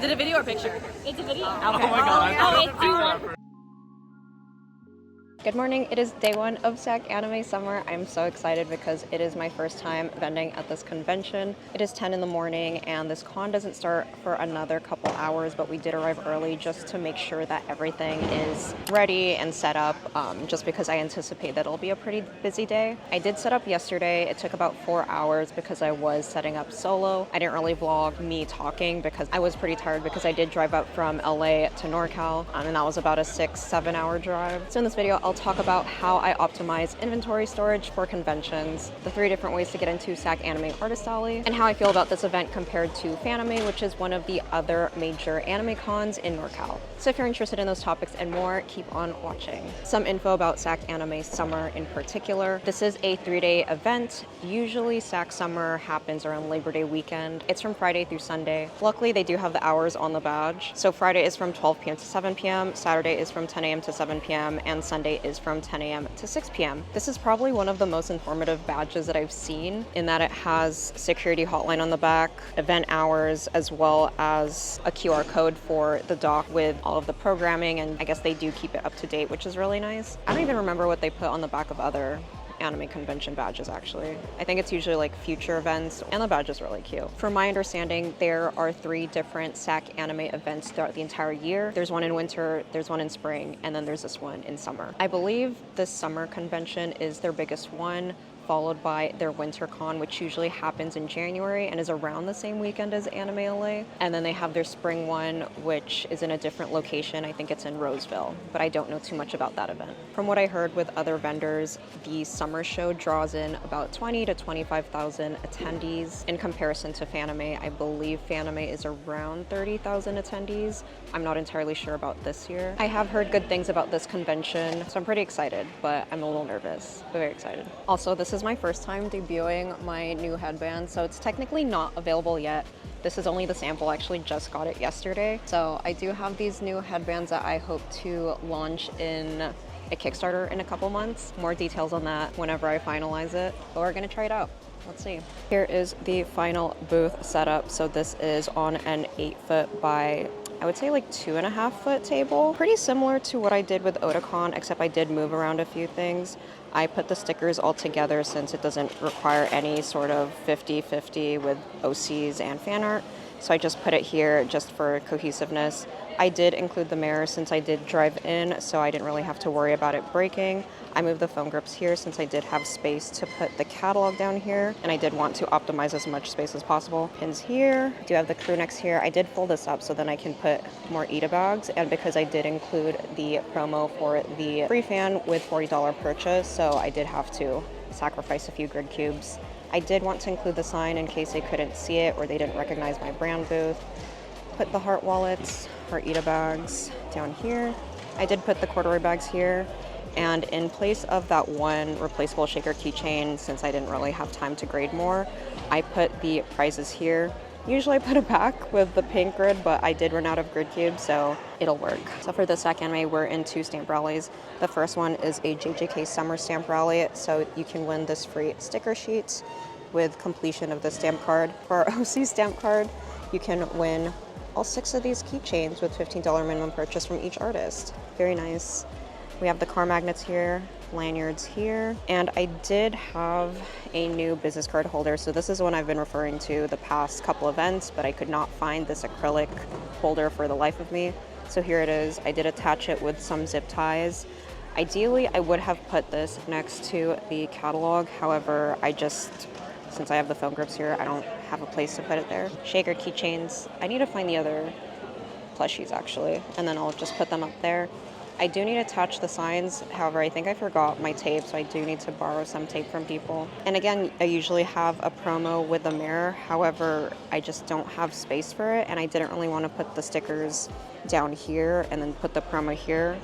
it a video or picture? It's a video. Okay. Oh my god. Good morning, it is day one of SacAnime Summer. I'm so excited because it is my first time vending at this convention. It is 10 in the morning and this con doesn't start for another couple hours, but we did arrive early just to make sure that everything is ready and set up, just because I anticipate that it'll be a pretty busy day. I did set up yesterday. It took about 4 hours because I was setting up solo. I didn't really vlog me talking because I was pretty tired because I did drive up from LA to NorCal, and that was about a 6-7 hour drive. So in this video, I'll talk about how I optimize inventory storage for conventions, the 3 different ways to get into SacAnime Artist Alley, and how I feel about this event compared to Fanime, which is one of the other major anime cons in NorCal. So if you're interested in those topics and more, keep on watching. Some info about SacAnime Summer in particular. This is a 3-day event. Usually Sac Summer happens around Labor Day weekend. It's from Friday through Sunday. Luckily, they do have the hours on the badge. So Friday is from 12 p.m. to 7 p.m., Saturday is from 10 a.m. to 7 p.m., and Sunday is from 10 a.m. to 6 p.m. This is probably one of the most informative badges that I've seen in that it has security hotline on the back, event hours, as well as a QR code for the dock with all of the programming, and I guess they do keep it up to date, which is really nice. I don't even remember what they put on the back of other anime convention badges actually. I think it's usually like future events, and the badge is really cute. From my understanding, there are 3 different SacAnime events throughout the entire year. There's one in winter, there's one in spring, and then there's this one in summer. I believe this summer convention is their biggest one, followed by their winter con, which usually happens in January and is around the same weekend as Anime LA. And then they have their spring one, which is in a different location. I think it's in Roseville, but I don't know too much about that event. From what I heard with other vendors, the summer show draws in about 20 to 25,000 attendees. In comparison to Fanime, I believe Fanime is around 30,000 attendees. I'm not entirely sure about this year. I have heard good things about this convention, so I'm pretty excited, but I'm a little nervous, but very excited. Also, this is my first time debuting my new headband, so it's technically not available yet. This is only the sample. I actually just got it yesterday. So I do have these new headbands that I hope to launch in a Kickstarter in a couple months. More details on that whenever I finalize it, but we're gonna try it out. Let's see. Here is the final booth setup. So this is on an 8-foot by, I would say like 2.5-foot table. Pretty similar to what I did with Otakon, except I did move around a few things. I put the stickers all together since it doesn't require any sort of 50-50 with OCs and fan art. So I just put it here just for cohesiveness. I did include the mirror since I did drive in, so I didn't really have to worry about it breaking. I moved the phone grips here since I did have space to put the catalog down here, and I did want to optimize as much space as possible. Pins here, I do have the crew necks here. I did fold this up so then I can put more Ita bags, and because I did include the promo for the free fan with $40 purchase, so I did have to sacrifice a few grid cubes. I did want to include the sign in case they couldn't see it or they didn't recognize my brand booth. Put the heart wallets, heart Ita bags down here. I did put the corduroy bags here. And in place of that one replaceable shaker keychain, since I didn't really have time to grade more, I put the prizes here. Usually I put it back with the pink grid, but I did run out of grid cubes, so it'll work. So for the SacAnime, we're in 2 stamp rallies. The first one is a JJK Summer stamp rally, so you can win this free sticker sheet with completion of the stamp card. For our OC stamp card, you can win all 6 of these keychains with $15 minimum purchase from each artist. Very nice. We have the car magnets here, lanyards here, and I did have a new business card holder. So this is one I've been referring to the past couple events, but I could not find this acrylic holder for the life of me. So here it is. I did attach it with some zip ties. Ideally, I would have put this next to the catalog. However, since I have the phone grips here, I don't have a place to put it there. Shaker keychains. I need to find the other plushies actually, and then I'll just put them up there. I do need to attach the signs. However, I think I forgot my tape, so I do need to borrow some tape from people. And again, I usually have a promo with a mirror. However, I just don't have space for it, and I didn't really want to put the stickers down here and then put the promo here.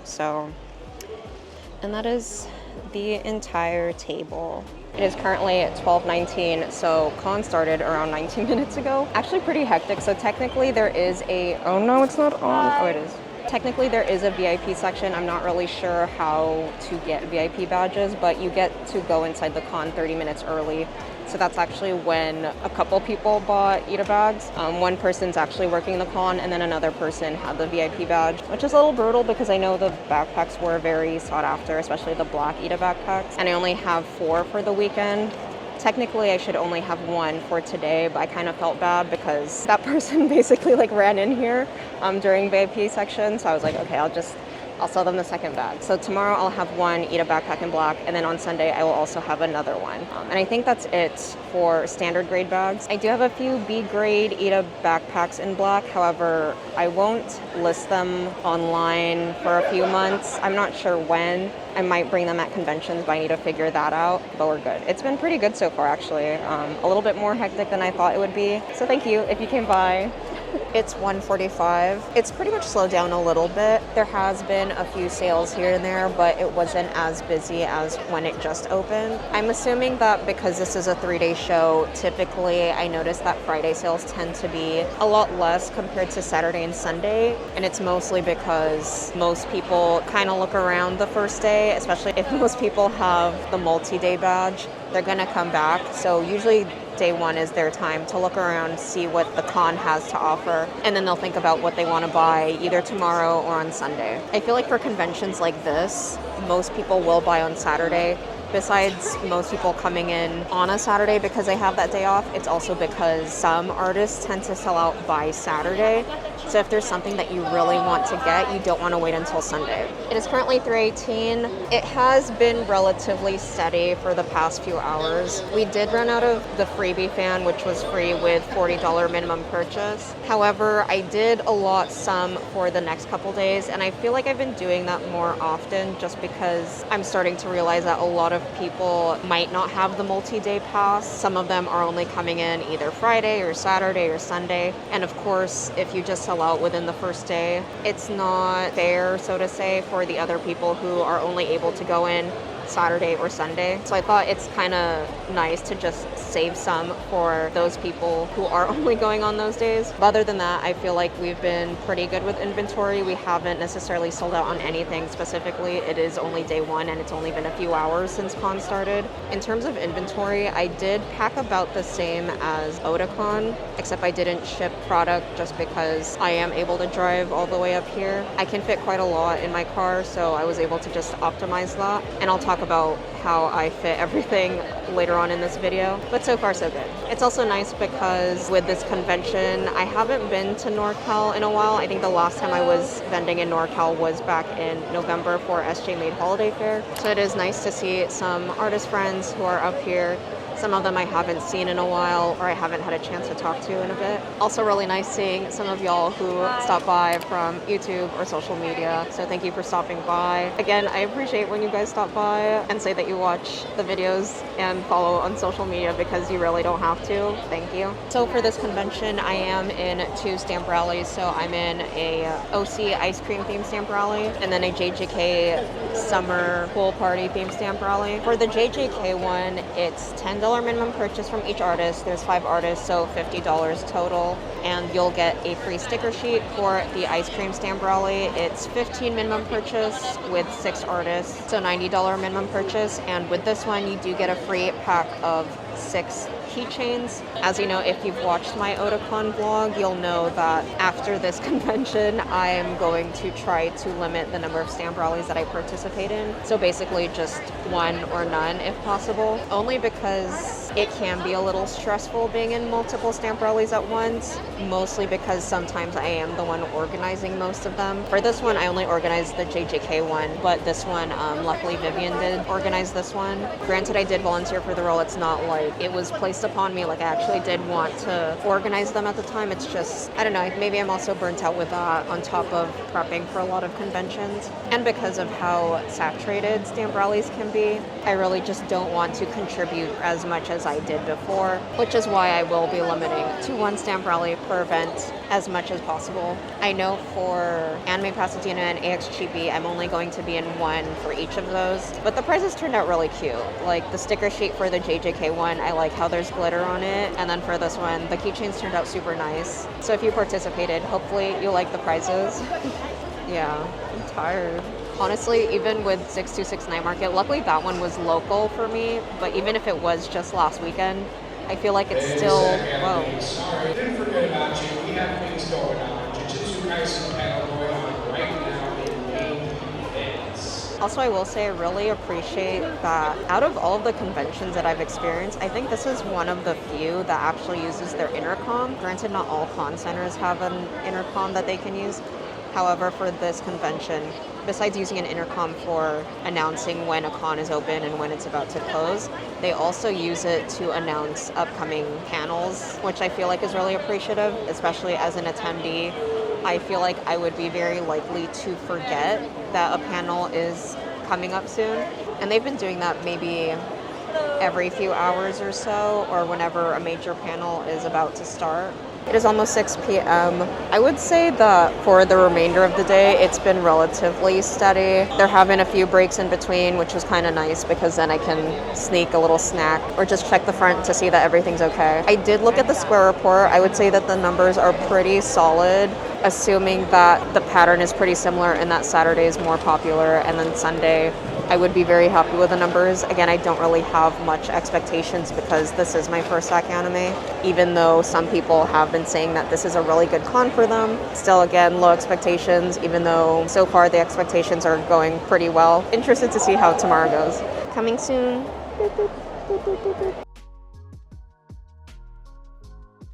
And that is the entire table. It is currently at 12:19, so con started around 19 minutes ago. Actually pretty hectic, so technically there is oh no, it's not on. Oh, it is. Technically there is a VIP section. I'm not really sure how to get VIP badges, but you get to go inside the con 30 minutes early So that's actually when a couple people bought Ita bags. One person's actually working the con, and then another person had the VIP badge, which is a little brutal because I know the backpacks were very sought after, especially the black Ita backpacks. And I only have 4 for the weekend. Technically, I should only have 1 for today, but I kind of felt bad because that person basically like ran in here during VIP section. So I was like, okay, I'll sell them the second bag. So tomorrow I'll have 1 Ita backpack in black, and then on Sunday I will also have another one. And I think that's it for standard grade bags. I do have a few B grade Ita backpacks in black. However, I won't list them online for a few months. I'm not sure when. I might bring them at conventions, but I need to figure that out. But we're good. It's been pretty good so far, actually. A little bit more hectic than I thought it would be. So thank you if you came by. It's 1:45. It's pretty much slowed down a little bit. There has been a few sales here and there, but it wasn't as busy as when it just opened. I'm assuming that because this is a 3-day show, typically I notice that Friday sales tend to be a lot less compared to Saturday and Sunday. And it's mostly because most people kind of look around the first day, especially if most people have the multi-day badge, they're gonna come back. So usually day 1 is their time to look around, see what the con has to offer, and then they'll think about what they want to buy either tomorrow or on Sunday. I feel like for conventions like this, most people will buy on Saturday. Besides most people coming in on a Saturday because they have that day off, it's also because some artists tend to sell out by Saturday. So if there's something that you really want to get, you don't want to wait until Sunday. It is currently 3:18. It has been relatively steady for the past few hours. We did run out of the freebie fan, which was free with $40 minimum purchase. However, I did allot some for the next couple days, and I feel like I've been doing that more often just because I'm starting to realize that a lot of people might not have the multi-day pass. Some of them are only coming in either Friday or Saturday or Sunday. And of course, if you just sell out within the first day, it's not fair, so to say, for the other people who are only able to go in Saturday or Sunday. So I thought it's kind of nice to just save some for those people who are only going on those days. But other than that, I feel like we've been pretty good with inventory. We haven't necessarily sold out on anything specifically. It is only day 1 and it's only been a few hours since con started. In terms of inventory, I did pack about the same as Otakon, except I didn't ship product just because I am able to drive all the way up here. I can fit quite a lot in my car, so I was able to just optimize that. And I'll talk about how I fit everything later on in this video, but so far so good. It's also nice because with this convention, I haven't been to NorCal in a while. I think the last time I was vending in NorCal was back in November for SJ Made Holiday Fair. So it is nice to see some artist friends who are up here. Some of them I haven't seen in a while or I haven't had a chance to talk to in a bit. Also really nice seeing some of y'all who stop by from YouTube or social media. So thank you for stopping by. Again, I appreciate when you guys stop by and say that you watch the videos and follow on social media because you really don't have to. Thank you. So for this convention, I am in 2 stamp rallies. So I'm in a OC ice cream themed stamp rally and then a JJK summer pool party themed stamp rally. For the JJK one, it's $10 minimum purchase from each artist. There's 5 artists, so $50 total. And you'll get a free sticker sheet. For the ice cream stamp rally, it's $15 minimum purchase with 6 artists, so $90 minimum purchase. And with this one, you do get a free pack of 6 keychains. As you know, if you've watched my Otakon vlog, you'll know that after this convention, I am going to try to limit the number of stamp rallies that I participate in. So basically just 1 or none if possible, only because it can be a little stressful being in multiple stamp rallies at once, mostly because sometimes I am the one organizing most of them. For this one, I only organized the JJK one, but this one, luckily Vivian did organize this one. Granted, I did volunteer for the role. It's not like it was placed upon me, like I actually did want to organize them at the time. It's just, I don't know, maybe I'm also burnt out with that on top of prepping for a lot of conventions. And because of how saturated stamp rallies can be, I really just don't want to contribute as much as I did before, which is why I will be limiting to 1 stamp rally per event as much as possible. I know for Anime Pasadena and AXGB, I'm only going to be in 1 for each of those, but the prizes turned out really cute. Like the sticker sheet for the JJK one, I like how there's glitter on it, and then for this one, the keychains turned out super nice. So if you participated, hopefully you like the prizes. Yeah, I'm tired. Honestly, even with 626 Night Market, luckily that one was local for me, but even if it was just last weekend, I feel like it's still, whoa. Sorry, didn't forget about you. We have things going on. Jiu-Jitsu Kaisen panel going on right now in main events. Also, I will say I really appreciate that out of all of the conventions that I've experienced, I think this is one of the few that actually uses their intercom. Granted, not all con centers have an intercom that they can use. However, for this convention, besides using an intercom for announcing when a con is open and when it's about to close, they also use it to announce upcoming panels, which I feel like is really appreciative, especially as an attendee. I feel like I would be very likely to forget that a panel is coming up soon. And they've been doing that maybe every few hours or so, or whenever a major panel is about to start. It is almost 6 p.m. I would say that for the remainder of the day, it's been relatively steady. They're having a few breaks in between, which is kind of nice because then I can sneak a little snack or just check the front to see that everything's okay. I did look at the square report. I would say that the numbers are pretty solid, assuming that the pattern is pretty similar and that Saturday is more popular and then Sunday I would be very happy with the numbers. Again, I don't really have much expectations because this is my first SacAnime, even though some people have been saying that this is a really good con for them. Still, again, low expectations, even though so far the expectations are going pretty well. Interested to see how tomorrow goes. Coming soon.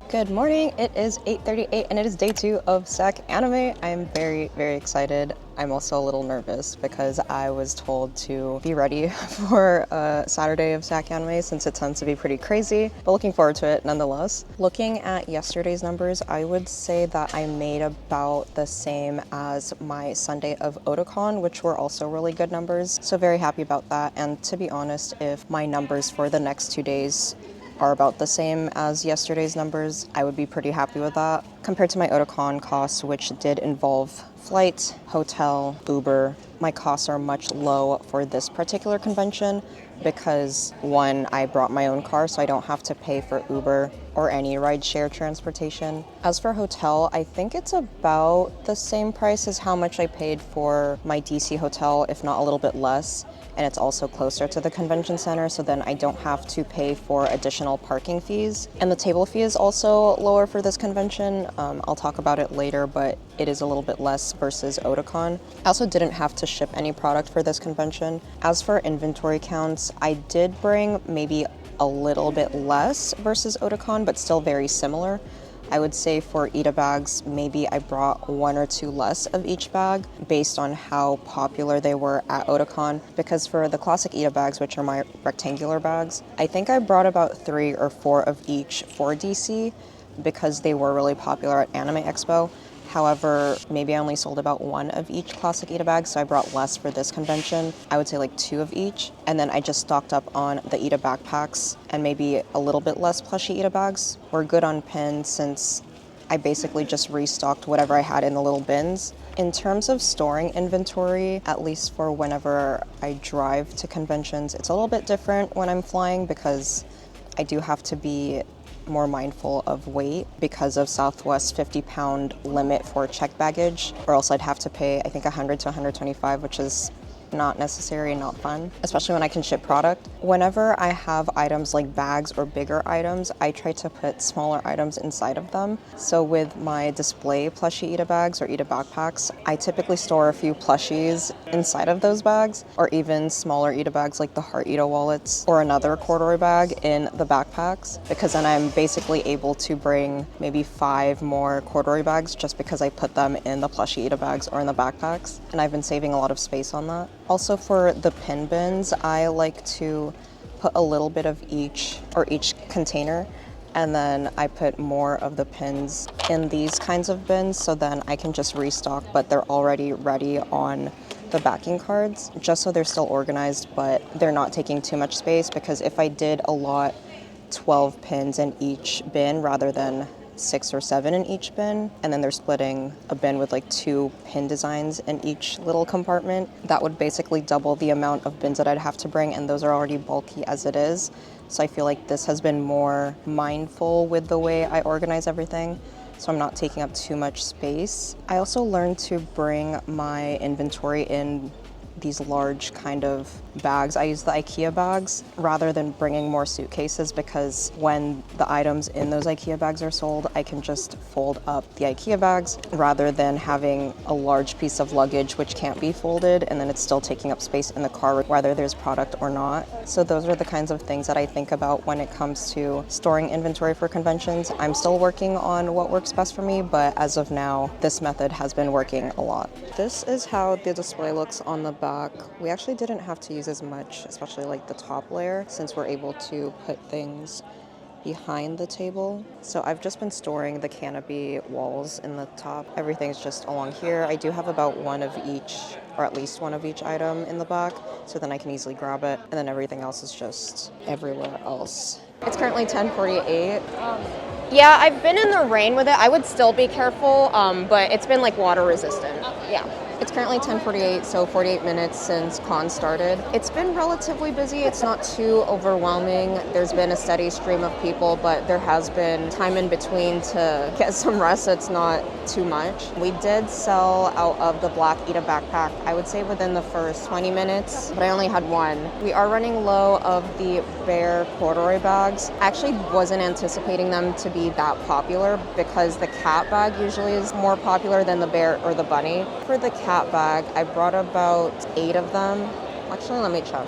Good morning, it is 8:38 and it is day 2 of SacAnime. I am very, very excited. I'm also a little nervous because I was told to be ready for a Saturday of SacAnime since it tends to be pretty crazy, but looking forward to it nonetheless. Looking at yesterday's numbers, I would say that I made about the same as my Sunday of Otakon, which were also really good numbers, so very happy about that. And to be honest, if my numbers for the next 2 days are about the same as yesterday's numbers, I would be pretty happy with that. Compared to my Otakon costs, which did involve flight, hotel, Uber, my costs are much low for this particular convention because, one, I brought my own car, so I don't have to pay for Uber or any rideshare transportation. As for hotel, I think it's about the same price as how much I paid for my DC hotel, if not a little bit less. And it's also closer to the convention center, so then I don't have to pay for additional parking fees. And the table fee is also lower for this convention. I'll talk about it later, but it is a little bit less versus Otakon. I also didn't have to ship any product for this convention. As for inventory counts, I did bring maybe a little bit less versus Otakon, but still very similar. I would say for Ita bags, maybe I brought 1 or 2 less of each bag based on how popular they were at Otakon. Because for the classic Ita bags, which are my rectangular bags, I think I brought about 3 or 4 of each for DC because they were really popular at Anime Expo. However, maybe I only sold about 1 of each classic Ita bag, so I brought less for this convention. I would say like 2 of each. And then I just stocked up on the Ita backpacks and maybe a little bit less plushy Ita bags. We're good on pins since I basically just restocked whatever I had in the little bins. In terms of storing inventory, at least for whenever I drive to conventions, it's a little bit different when I'm flying because I do have to be more mindful of weight because of Southwest's 50-pound limit for checked baggage, or else I'd have to pay, I think, 100 to 125, which is not necessary and not fun, especially when I can ship product. Whenever I have items like bags or bigger items, I try to put smaller items inside of them. So with my display plushie Ita bags or Ita backpacks, I typically store a few plushies inside of those bags, or even smaller Ita bags like the Heart Ita wallets or another corduroy bag in the backpacks, because then I'm basically able to bring maybe 5 more corduroy bags just because I put them in the plushie Ita bags or in the backpacks, and I've been saving a lot of space on that. Also for the pin bins, I like to put a little bit of each container, and then I put more of the pins in these kinds of bins, so then I can just restock, but they're already ready on the backing cards, just so they're still organized, but they're not taking too much space, because if I did a lot 12 pins in each bin rather than 6 or 7 in each bin, and then they're splitting a bin with like 2 pin designs in each little compartment, that would basically double the amount of bins that I'd have to bring, and those are already bulky as it is. So I feel like this has been more mindful with the way I organize everything, so I'm not taking up too much space. I also learned to bring my inventory in these large kind of bags. I use the IKEA bags rather than bringing more suitcases because when the items in those IKEA bags are sold, I can just fold up the IKEA bags rather than having a large piece of luggage which can't be folded and then it's still taking up space in the car whether there's product or not. So those are the kinds of things that I think about when it comes to storing inventory for conventions. I'm still working on what works best for me, but as of now, this method has been working a lot. This is how the display looks on the back. We actually didn't have to use as much, especially like the top layer, since we're able to put things behind the table. So I've just been storing the canopy walls in the top. Everything's just along here. I do have about one of each, or at least one of each item in the back, so then I can easily grab it, and then everything else is just everywhere else. It's currently 10:48. Yeah, I've been in the rain with it. I would still be careful, but it's been like water resistant. Yeah. It's currently 10:48, so 48 minutes since con started. It's been relatively busy. It's not too overwhelming. There's been a steady stream of people, but there has been time in between to get some rest, so it's not too much. We did sell out of the black Ita backpack, I would say within the first 20 minutes, but I only had one. We are running low of the bear corduroy bags. I actually wasn't anticipating them to be that popular because the cat bag usually is more popular than the bear or the bunny. For the cat bag, I brought about 8 of them. Actually, let me check.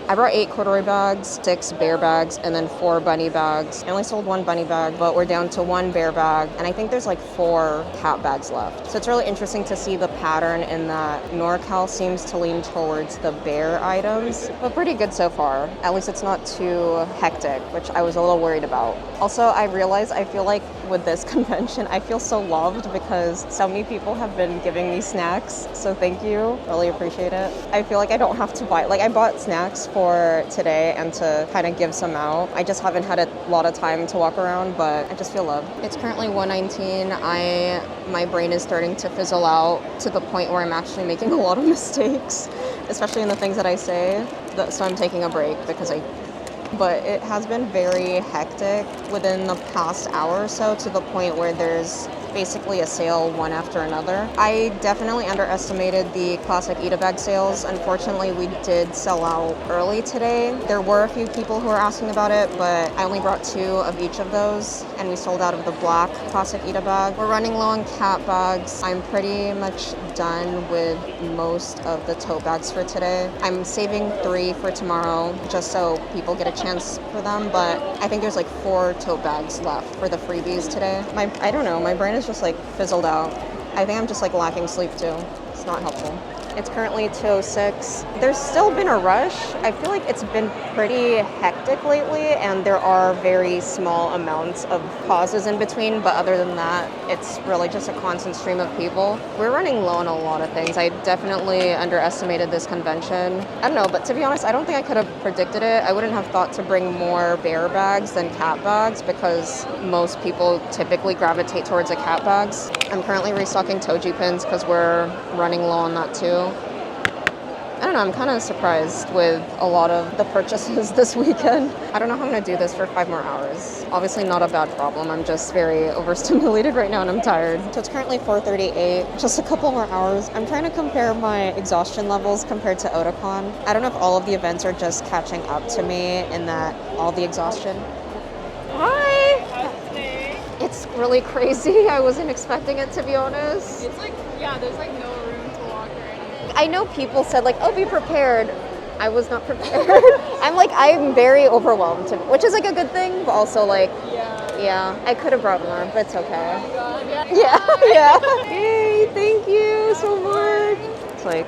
I brought 8 corduroy bags, 6 bear bags, and then 4 bunny bags. I only sold 1 bunny bag, but we're down to 1 bear bag, and I think there's like 4 cat bags left. So it's really interesting to see the pattern in that NorCal seems to lean towards the bear items, but pretty good so far. At least it's not too hectic, which I was a little worried about. Also, I realized I feel like with this convention, I feel so loved because so many people have been giving me snacks, so thank you. Really appreciate it. I feel like I don't have to buy, like I bought snacks for today and to kind of give some out. I just haven't had a lot of time to walk around, but I just feel loved. It's currently 1:19. My brain is starting to fizzle out to the point where I'm actually making a lot of mistakes, especially in the things that I say. So I'm taking a break because but it has been very hectic within the past hour or so to the point where there's basically a sale one after another. I definitely underestimated the classic Ita bag sales. Unfortunately, we did sell out early today. There were a few people who were asking about it, but I only brought 2 of each of those, and we sold out of the black classic Ita bag. We're running low on cat bags. I'm pretty much done with most of the tote bags for today. I'm saving 3 for tomorrow just so people get a chance for them, but I think there's like 4 tote bags left for the freebies today. I don't know, my brain is just like fizzled out. I think I'm just like lacking sleep too. It's not helpful. It's currently 2:06. There's still been a rush. I feel like it's been pretty hectic lately and there are very small amounts of pauses in between, but other than that, it's really just a constant stream of people. We're running low on a lot of things. I definitely underestimated this convention. I don't know, but to be honest, I don't think I could have predicted it. I wouldn't have thought to bring more bear bags than cat bags because most people typically gravitate towards the cat bags. I'm currently restocking toji pins because we're running low on that too. I don't know, I'm kind of surprised with a lot of the purchases this weekend. I don't know how I'm going to do this for 5 more hours. Obviously not a bad problem, I'm just very overstimulated right now and I'm tired. So it's currently 4:38, just a couple more hours. I'm trying to compare my exhaustion levels compared to Otakon. I don't know if all of the events are just catching up to me in that all the exhaustion. Hi! How's today? It's really crazy. I wasn't expecting it, to be honest. It's like, yeah, there's like no room to walk or anything. I know people said like, oh, be prepared. I was not prepared. I'm very overwhelmed, which is like a good thing, but also like, yeah, I could have brought more, but it's okay. Oh my God, Yeah. Yay, thank you so much. It's like,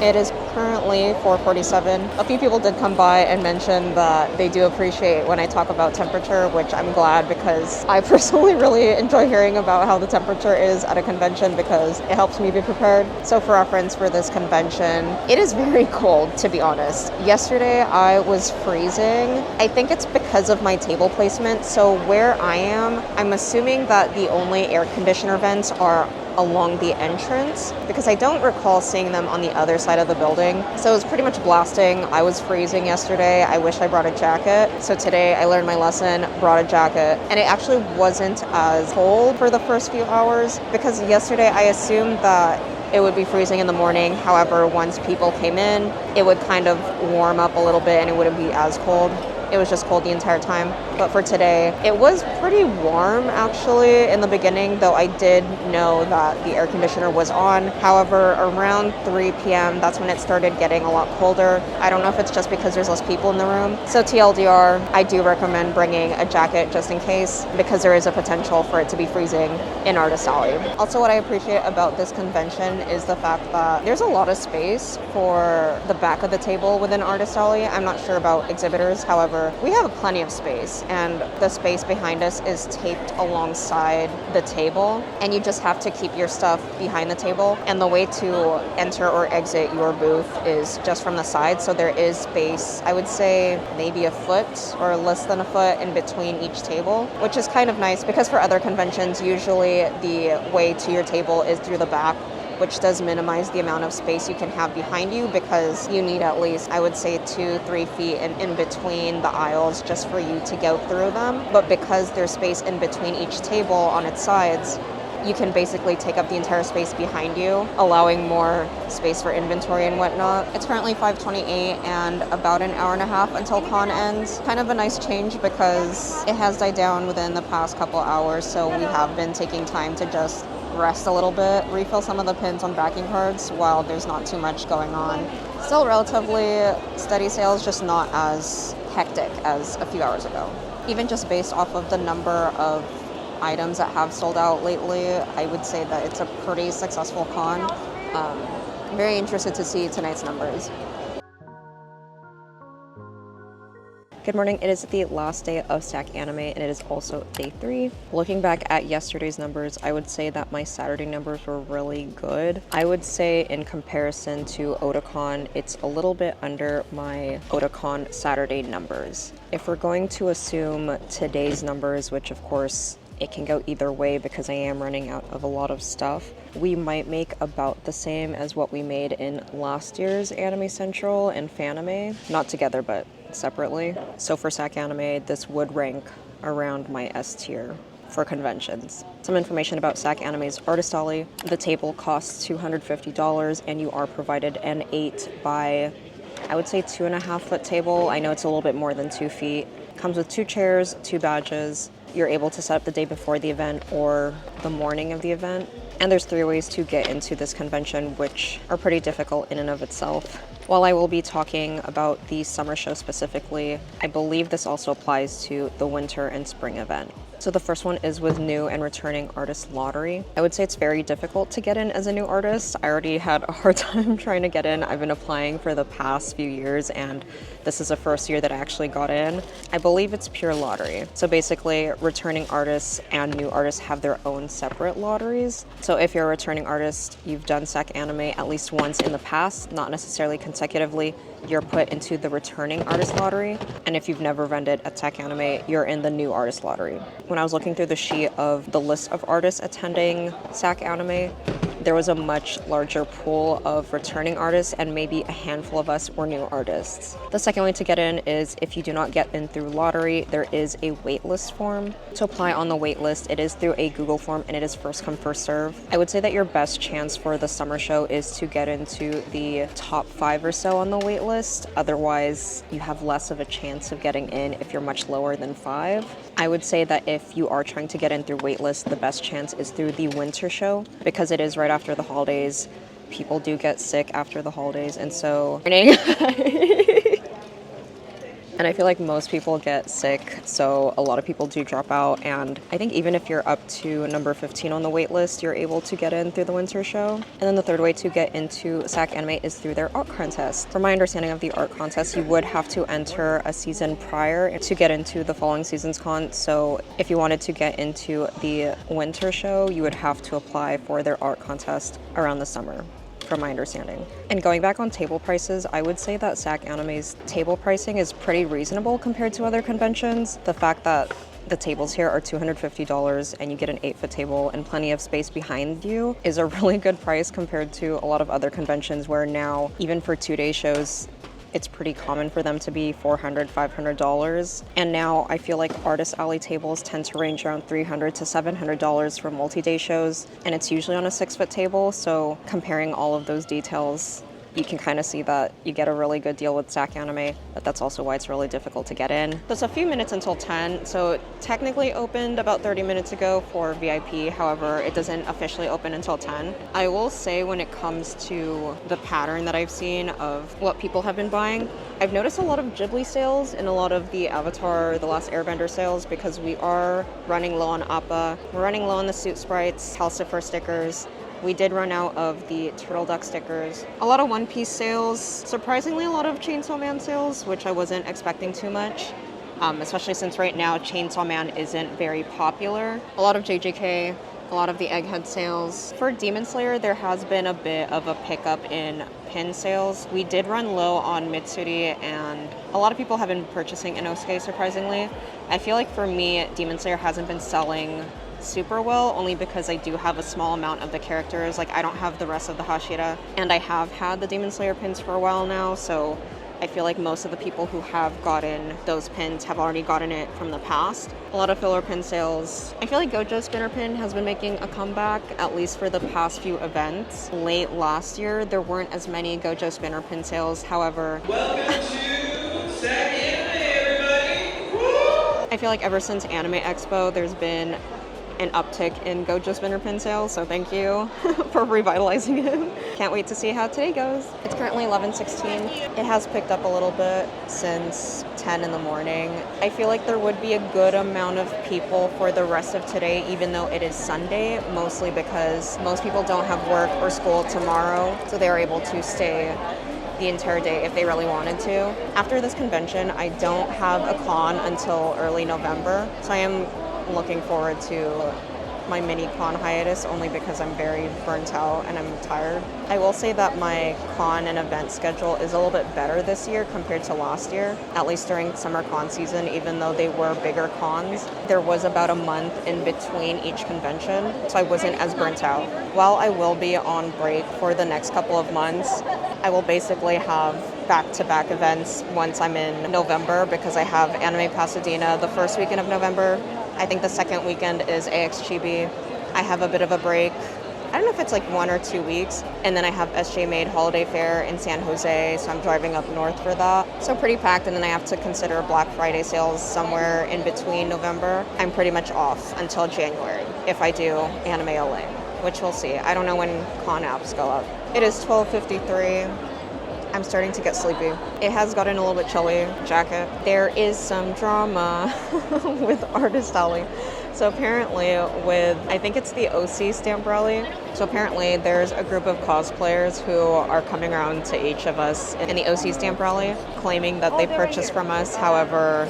it is currently 4:47. A few people did come by and mention that they do appreciate when I talk about temperature, which I'm glad because I personally really enjoy hearing about how the temperature is at a convention because it helps me be prepared. So for reference for this convention, it is very cold, to be honest. Yesterday I was freezing. I think it's because of my table placement. So where I am, I'm assuming that the only air conditioner vents are along the entrance because I don't recall seeing them on the other side of the building. So it was pretty much blasting. I was freezing yesterday. I wish I brought a jacket. So today I learned my lesson, brought a jacket, and it actually wasn't as cold for the first few hours because yesterday I assumed that it would be freezing in the morning. However, once people came in, it would kind of warm up a little bit and it wouldn't be as cold. It was just cold the entire time. But for today, it was pretty warm actually in the beginning, though I did know that the air conditioner was on. However, around 3 p.m., that's when it started getting a lot colder. I don't know if it's just because there's less people in the room. So TLDR, I do recommend bringing a jacket just in case, because there is a potential for it to be freezing in Artist Alley. Also, what I appreciate about this convention is the fact that there's a lot of space for the back of the table within Artist Alley. I'm not sure about exhibitors, however, we have plenty of space, and the space behind us is taped alongside the table, and you just have to keep your stuff behind the table. And the way to enter or exit your booth is just from the side, so there is space, I would say maybe a foot or less than a foot in between each table, which is kind of nice because for other conventions, usually the way to your table is through the back, which does minimize the amount of space you can have behind you because you need at least, I would say, 2-3 feet in between the aisles just for you to go through them. But because there's space in between each table on its sides, you can basically take up the entire space behind you, allowing more space for inventory and whatnot. It's currently 5:28 and about an hour and a half until con ends. Kind of a nice change because it has died down within the past couple hours, so we have been taking time to just rest a little bit, refill some of the pins on backing cards while there's not too much going on. Still relatively steady sales, just not as hectic as a few hours ago. Even just based off of the number of items that have sold out lately, I would say that it's a pretty successful con. I'm very interested to see tonight's numbers. Good morning, it is the last day of SacAnime and it is also day 3. Looking back at yesterday's numbers, I would say that my Saturday numbers were really good. I would say in comparison to Otakon, it's a little bit under my Otakon Saturday numbers. If we're going to assume today's numbers, which of course it can go either way because I am running out of a lot of stuff, we might make about the same as what we made in last year's Anime Central and Fanime. Not together, but separately. So for SacAnime, this would rank around my S tier for conventions. Some information about SacAnime's Artist Alley. The table costs $250 and you are provided an 8 by, I would say, 2.5 foot table. I know it's a little bit more than 2 feet. Comes with 2 chairs, 2 badges. You're able to set up the day before the event or the morning of the event. And there's 3 ways to get into this convention, which are pretty difficult in and of itself. While I will be talking about the summer show specifically, I believe this also applies to the winter and spring event. So the first one is with new and returning artist lottery. I would say it's very difficult to get in as a new artist. I already had a hard time trying to get in. I've been applying for the past few years and this is the first year that I actually got in. I believe it's pure lottery. So basically returning artists and new artists have their own separate lotteries. So if you're a returning artist, you've done SacAnime at least once in the past, not necessarily consecutively, you're put into the returning artist lottery. And if you've never vended at SacAnime, you're in the new artist lottery. When I was looking through the sheet of the list of artists attending SacAnime, there was a much larger pool of returning artists and maybe a handful of us were new artists. The second way to get in is if you do not get in through lottery, there is a waitlist form. To apply on the waitlist, it is through a Google form and it is first come, first serve. I would say that your best chance for the summer show is to get into the top 5 or so on the waitlist. Otherwise, you have less of a chance of getting in if you're much lower than 5. I would say that if you are trying to get in through waitlist, the best chance is through the winter show because it is right after the holidays. People do get sick after the holidays, and so and I feel like most people get sick, so a lot of people do drop out. And I think even if you're up to number 15 on the wait list, you're able to get in through the winter show. And then the third way to get into SacAnime is through their art contest. From my understanding of the art contest, you would have to enter a season prior to get into the following season's con. So if you wanted to get into the winter show, you would have to apply for their art contest around the summer, from my understanding. And going back on table prices, I would say that SacAnime's table pricing is pretty reasonable compared to other conventions. The fact that the tables here are $250 and you get an 8-foot table and plenty of space behind you is a really good price compared to a lot of other conventions where now, even for 2-day shows, it's pretty common for them to be $400, $500. And now I feel like artist alley tables tend to range around $300 to $700 for multi-day shows, and it's usually on a 6-foot table. So comparing all of those details, you can kind of see that you get a really good deal with SacAnime, but that's also why it's really difficult to get in. So it's a few minutes until 10, so it technically opened about 30 minutes ago for VIP. However, it doesn't officially open until 10. I will say when it comes to the pattern that I've seen of what people have been buying, I've noticed a lot of Ghibli sales and a lot of the Avatar, The Last Airbender sales, because we are running low on Appa. We're running low on the suit sprites, Calcifer stickers. We did run out of the Turtle Duck stickers. A lot of One Piece sales. Surprisingly, a lot of Chainsaw Man sales, which I wasn't expecting too much, especially since right now Chainsaw Man isn't very popular. A lot of JJK, a lot of the Egghead sales. For Demon Slayer, there has been a bit of a pickup in pin sales. We did run low on Mitsuri, and a lot of people have been purchasing Inosuke, surprisingly. I feel like for me, Demon Slayer hasn't been selling super well, only because I do have a small amount of the characters. Like, I don't have the rest of the Hashira, and I have had the Demon Slayer pins for a while now, so I feel like most of the people who have gotten those pins have already gotten it from the past. A lot of filler pin sales. I feel like Gojo Spinner Pin has been making a comeback, at least for the past few events. Late last year, there weren't as many Gojo Spinner Pin sales, however... Welcome to SacAnime, everybody! Woo! I feel like ever since Anime Expo, there's been an uptick in Gojo Spinner Pin sales, so thank you for revitalizing it. Can't wait to see how today goes. It's currently 11:16. It has picked up a little bit since 10 in the morning. I feel like there would be a good amount of people for the rest of today, even though it is Sunday, mostly because most people don't have work or school tomorrow, so they are able to stay the entire day if they really wanted to. After this convention, I don't have a con until early November, so I am looking forward to my mini con hiatus, only because I'm very burnt out and I'm tired. I will say that my con and event schedule is a little bit better this year compared to last year, at least during summer con season. Even though they were bigger cons, there was about a month in between each convention, so I wasn't as burnt out. While I will be on break for the next couple of months, I will basically have back-to-back events once I'm in November, because I have Anime Pasadena the first weekend of November. I think the second weekend is AX Chibi. I have a bit of a break. I don't know if it's like 1 or 2 weeks. And then I have SJ Made Holiday Fair in San Jose, so I'm driving up north for that. So pretty packed, and then I have to consider Black Friday sales somewhere in between November. I'm pretty much off until January, if I do Anime LA, which we'll see. I don't know when con apps go up. It is 12:53. I'm starting to get sleepy. It has gotten a little bit chilly. Jacket. There is some drama with Artist Alley. So apparently with, I think it's the OC stamp rally. So apparently there's a group of cosplayers who are coming around to each of us in the OC stamp rally, claiming that they purchased from us. However,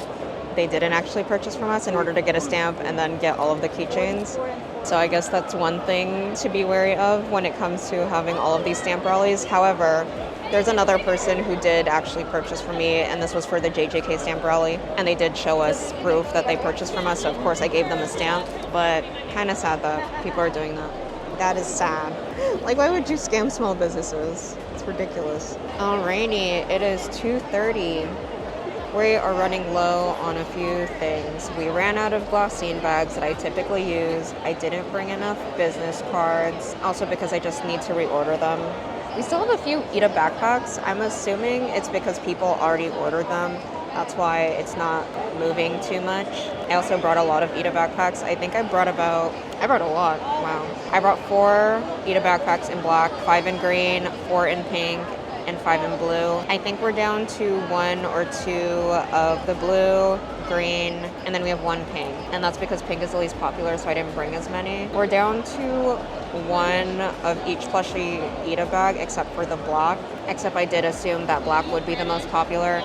they didn't actually purchase from us in order to get a stamp and then get all of the keychains. So I guess that's one thing to be wary of when it comes to having all of these stamp rallies. However, there's another person who did actually purchase from me, and this was for the JJK stamp rally, and they did show us proof that they purchased from us, so of course I gave them a stamp, but kind of sad that people are doing that. That is sad. Like, why would you scam small businesses? It's ridiculous. Alrighty, it is 2:30. We are running low on a few things. We ran out of glassine bags that I typically use. I didn't bring enough business cards, also because I just need to reorder them. We still have a few Ida backpacks. I'm assuming it's because people already ordered them. That's why it's not moving too much. I also brought a lot of Ida backpacks. I think I brought a lot. Wow. I brought 4 Ida backpacks in black, 5 in green, 4 in pink, and 5 in blue. I think we're down to 1 or 2 of the blue, green, and then we have 1 pink. And that's because pink is the least popular, so I didn't bring as many. We're down to 1 of each plushie Ida bag, except for the black. Except I did assume that black would be the most popular.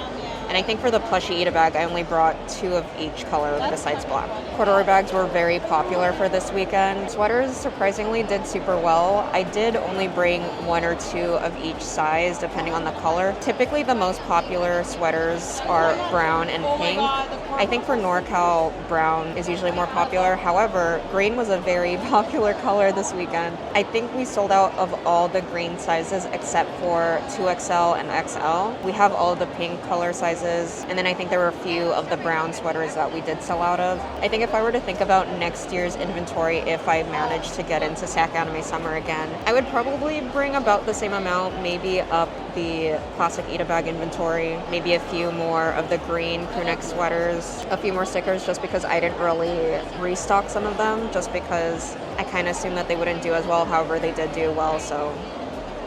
And I think for the plushie eat-a bag, I only brought 2 of each color besides black. Corduroy bags were very popular for this weekend. Sweaters surprisingly did super well. I did only bring 1 or 2 of each size depending on the color. Typically the most popular sweaters are brown and pink. I think for NorCal, brown is usually more popular. However, green was a very popular color this weekend. I think we sold out of all the green sizes except for 2XL and XL. We have all the pink color sizes, and then I think there were a few of the brown sweaters that we did sell out of. I think if I were to think about next year's inventory, if I managed to get into SacAnime Summer again, I would probably bring about the same amount, maybe up the classic eat-a bag inventory, maybe a few more of the green crew neck sweaters, a few more stickers just because I didn't really restock some of them, just because I kind of assumed that they wouldn't do as well. However, they did do well, so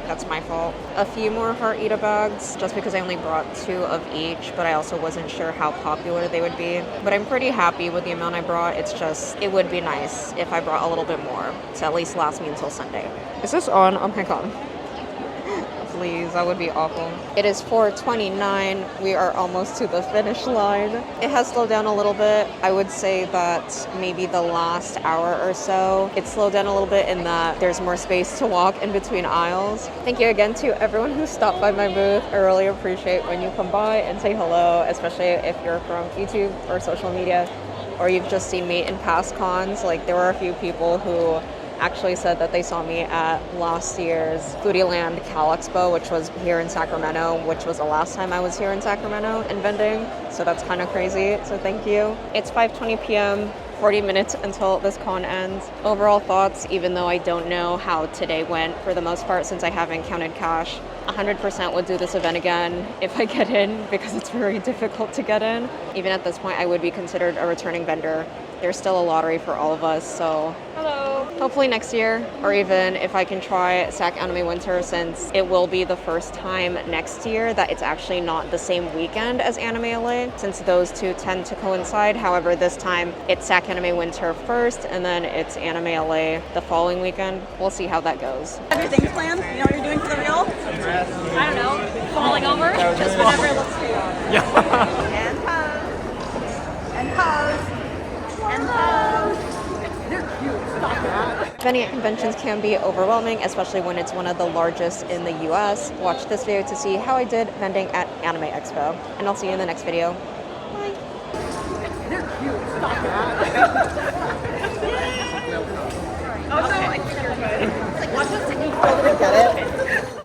that's my fault. A few more heart eat-a bags, just because I only brought 2 of each, but I also wasn't sure how popular they would be. But I'm pretty happy with the amount I brought. It's just, it would be nice if I brought a little bit more to at least last me until Sunday. Is this on? Oh my god. Please, that would be awful. It is 4:29. We are almost to the finish line. It has slowed down a little bit. I would say that maybe the last hour or so, it slowed down a little bit in that there's more space to walk in between aisles. Thank you again to everyone who stopped by my booth. I really appreciate when you come by and say hello, especially if you're from YouTube or social media, or you've just seen me in past cons. Like, there were a few people who actually said that they saw me at last year's Foodieland Cal Expo, which was here in Sacramento, which was the last time I was here in Sacramento and vending. So that's kind of crazy. So thank you. It's 5:20 p.m. 40 minutes until this con ends. Overall thoughts, even though I don't know how today went for the most part since I haven't counted cash, 100% would do this event again if I get in, because it's very difficult to get in. Even at this point, I would be considered a returning vendor. There's still a lottery for all of us, so hopefully next year, or even if I can try SacAnime Winter, since it will be the first time next year that it's actually not the same weekend as Anime LA, since those two tend to coincide. However, this time it's SacAnime Winter first, and then it's Anime LA the following weekend. We'll see how that goes. Have your things planned? You know what you're doing for the real? I don't know. Falling over? Just whatever it looks for you. Yeah. And pose. And pose. And pose. They're cute. Stop that. Vending at conventions can be overwhelming, especially when it's one of the largest in the US. Watch this video to see how I did vending at Anime Expo, and I'll see you in the next video. Bye. They're cute. Stop that. Oh, no, I think you're good. Watch us take you.